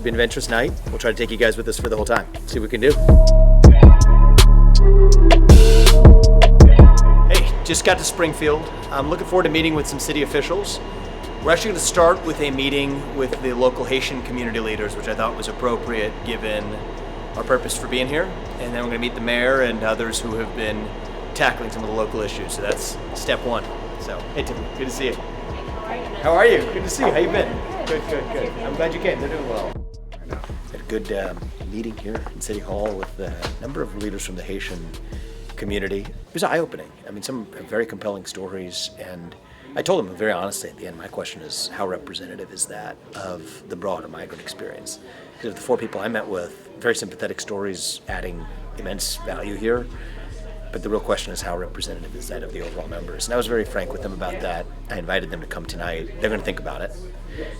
be an adventurous night. We'll try to take you guys with us for the whole time. See what we can do. Hey, just got to Springfield. I'm looking forward to meeting with some city officials. We're actually going to start with a meeting with the local Haitian community leaders, which I thought was appropriate given our purpose for being here. And then we're going to meet the mayor and others who have been tackling some of the local issues. So that's step one. So, hey Tim, good to see you. How are you? Good to see you. How you been? Good. I'm glad you came. They're doing well. Had a good meeting here in City Hall with a number of leaders from the Haitian community. It was eye-opening. I mean, some very compelling stories, and I told them very honestly at the end, my question is, how representative is that of the broader migrant experience? Because the four people I met with, very sympathetic stories, adding immense value here. But the real question is, how representative is that of the overall numbers? And I was very frank with them about that. I invited them to come tonight. They're going to think about it.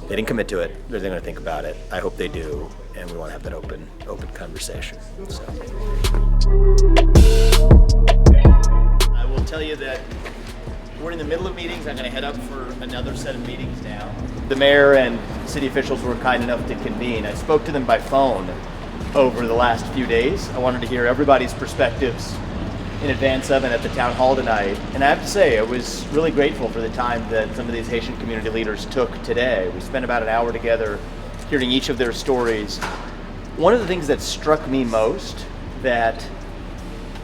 They didn't commit to it, but they're going to think about it. I hope they do, and we want to have that open conversation. So. I will tell you that we're in the middle of meetings. I'm going to head up for another set of meetings now. The mayor and city officials were kind enough to convene. I spoke to them by phone over the last few days. I wanted to hear everybody's perspectives in advance of and at the town hall tonight. And I have to say, I was really grateful for the time that some of these Haitian community leaders took today. We spent about an hour together hearing each of their stories. One of the things that struck me most that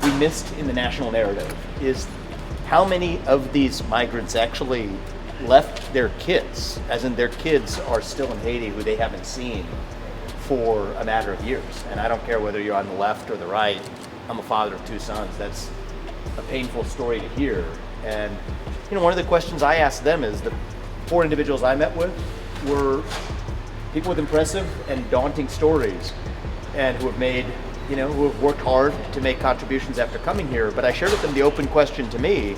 we missed in the national narrative is how many of these migrants actually left their kids, as in their kids are still in Haiti who they haven't seen for a matter of years. And I don't care whether you're on the left or the right. I'm a father of two sons. That's a painful story to hear. And one of the questions I asked them is, the four individuals I met with were people with impressive and daunting stories and who have made, who have worked hard to make contributions after coming here. But I shared with them the open question to me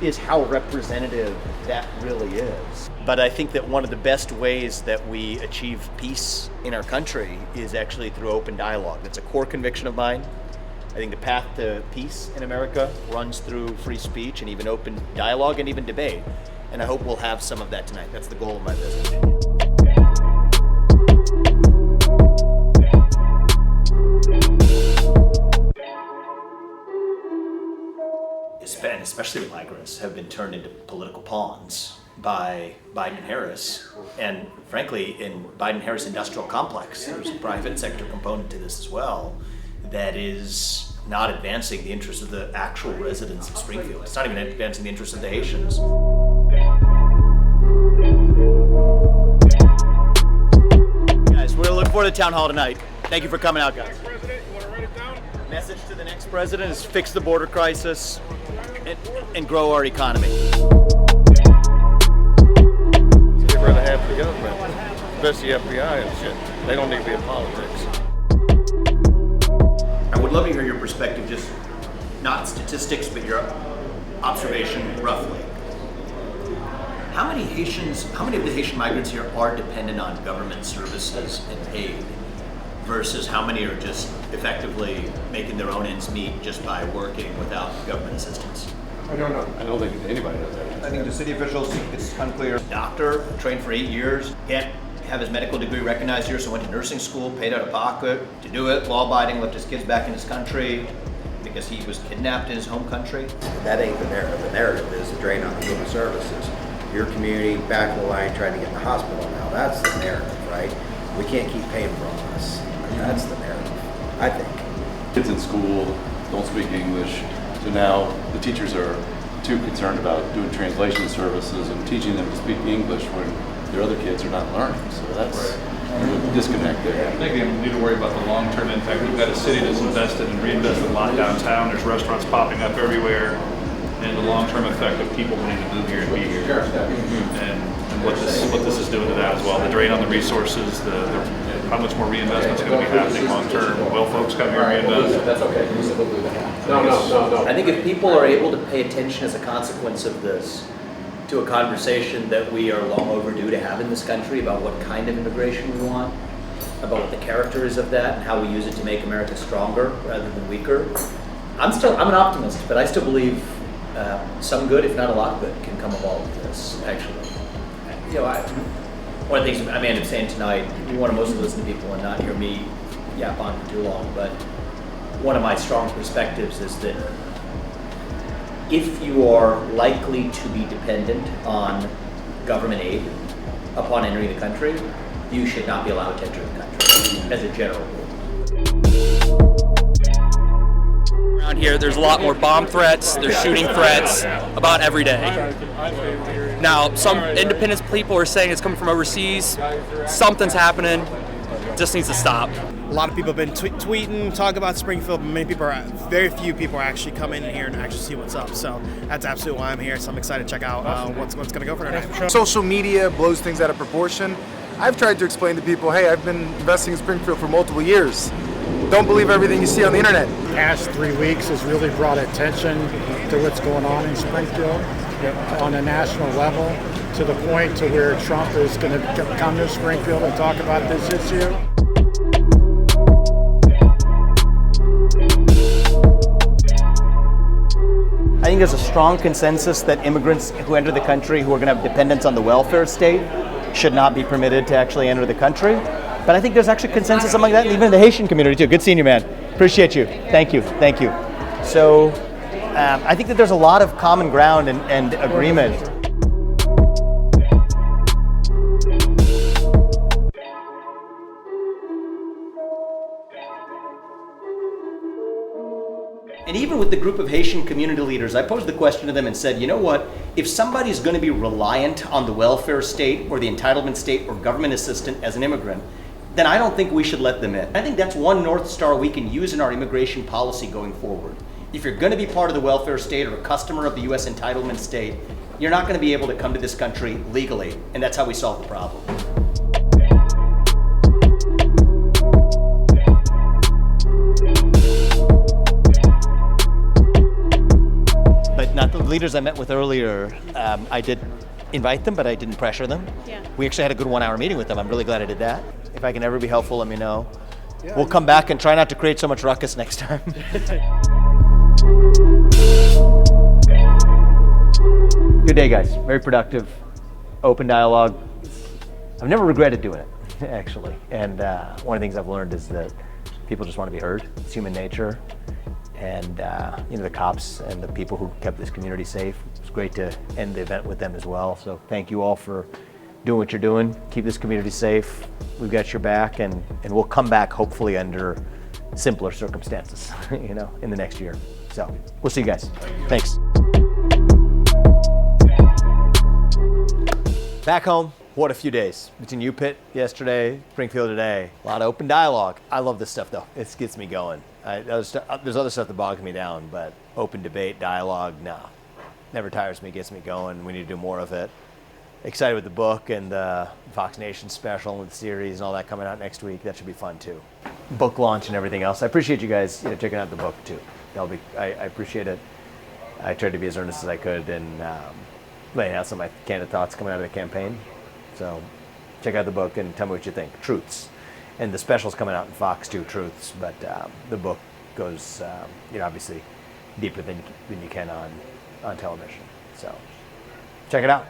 is how representative that really is. But I think that one of the best ways that we achieve peace in our country is actually through open dialogue. That's a core conviction of mine. I think the path to peace in America runs through free speech and even open dialogue and even debate. And I hope we'll have some of that tonight. That's the goal of my visit. Hispanics, especially the migrants, have been turned into political pawns by Biden and Harris. And frankly, in Biden-Harris industrial complex, there's a private sector component to this as well that is not advancing the interests of the actual residents of Springfield. It's not even advancing the interests of the Haitians. Guys, we're looking forward to the town hall tonight. Thank you for coming out, guys. President, you want to write it down? Message to the next president is fix the border crisis and grow our economy. They'd rather have the government, especially the FBI and shit. They don't need to be in politics. I would love to hear your perspective, just not statistics, but your observation roughly. How many of the Haitian migrants here are dependent on government services and aid versus how many are just effectively making their own ends meet just by working without government assistance? I don't know. I don't think anybody knows that. I think the city officials, it's unclear. Doctor, trained for 8 years, can't have his medical degree recognized here, so went to nursing school, paid out of pocket to do it, law-abiding, left his kids back in his country because he was kidnapped in his home country. That ain't the narrative. The narrative is the drain on the human services. Your community back in the line trying to get in the hospital now. That's the narrative, right? We can't keep paying for all this. That's the narrative, I think. Kids in school don't speak English, so now the teachers are too concerned about doing translation services and teaching them to speak English when their other kids are not learning. So that's a disconnect there. I think they need to worry about the long-term impact. We've got a city that's invested and reinvested a lot downtown. There's restaurants popping up everywhere, and the long-term effect of people wanting to move here and be here, and what this is doing to that as well. The drain on the resources, how much more reinvestment is going to be happening long-term. Will folks come here and reinvest? That's okay. No. I think if people are able to pay attention as a consequence of this to a conversation that we are long overdue to have in this country about what kind of immigration we want, about what the character is of that, and how we use it to make America stronger rather than weaker. I'm an optimist, but I still believe some good, if not a lot of good, can come of all of this, actually. one of the things I may end up saying tonight, you want to mostly listen to people and not hear me yap on for too long, but one of my strong perspectives is that if you are likely to be dependent on government aid upon entering the country, you should not be allowed to enter the country as a general rule. Around here, there's a lot more bomb threats, there's shooting threats about every day. Now, some independent people are saying it's coming from overseas. Something's happening, just needs to stop. A lot of people have been tweeting, talking about Springfield, but very few people are actually coming in here and actually see what's up. So that's absolutely why I'm here. So I'm excited to check out what's going to go for tonight. Social media blows things out of proportion. I've tried to explain to people, hey, I've been investing in Springfield for multiple years. Don't believe everything you see on the internet. The past 3 weeks has really brought attention to what's going on in Springfield on a national level, to the point to where Trump is going to come to Springfield and talk about this issue. I think there's a strong consensus that immigrants who enter the country who are going to have dependence on the welfare state should not be permitted to actually enter the country. But I think there's actually consensus among that, and even in the Haitian community too. Good seeing you, man. Appreciate you. Thank you. Thank you. So I think that there's a lot of common ground and agreement. And even with the group of Haitian community leaders, I posed the question to them and said, you know what, if somebody's going to be reliant on the welfare state or the entitlement state or government assistance as an immigrant, then I don't think we should let them in. I think that's one North Star we can use in our immigration policy going forward. If you're going to be part of the welfare state or a customer of the U.S. entitlement state, you're not going to be able to come to this country legally, and that's how we solve the problem. But not the leaders I met with earlier, I did invite them, but I didn't pressure them. Yeah. We actually had a good 1 hour meeting with them. I'm really glad I did that. If I can ever be helpful, let me know. Yeah, we'll come back and try not to create so much ruckus next time. Good day, guys. Very productive, open dialogue. I've never regretted doing it, actually. And one of the things I've learned is that people just want to be heard. It's human nature. And the cops and the people who kept this community safe. It's great to end the event with them as well. So thank you all for doing what you're doing. Keep this community safe. We've got your back, and we'll come back hopefully under simpler circumstances, in the next year. So we'll see you guys. Thanks. Back home, what a few days. Between UPIT yesterday, Springfield today, a lot of open dialogue. I love this stuff though. It gets me going. There's other stuff that bogs me down, but open debate, dialogue, never tires me, gets me going. We need to do more of it. Excited with the book and the Fox Nation special and the series and all that coming out next week. That should be fun too. Book launch and everything else. I appreciate you guys checking out the book too. I appreciate it. I tried to be as earnest as I could and laying out some of my candid thoughts coming out of the campaign. So check out the book and tell me what you think. Truths. And the special's coming out in Fox too, Truths. But the book goes, obviously deeper than you can on television. So check it out.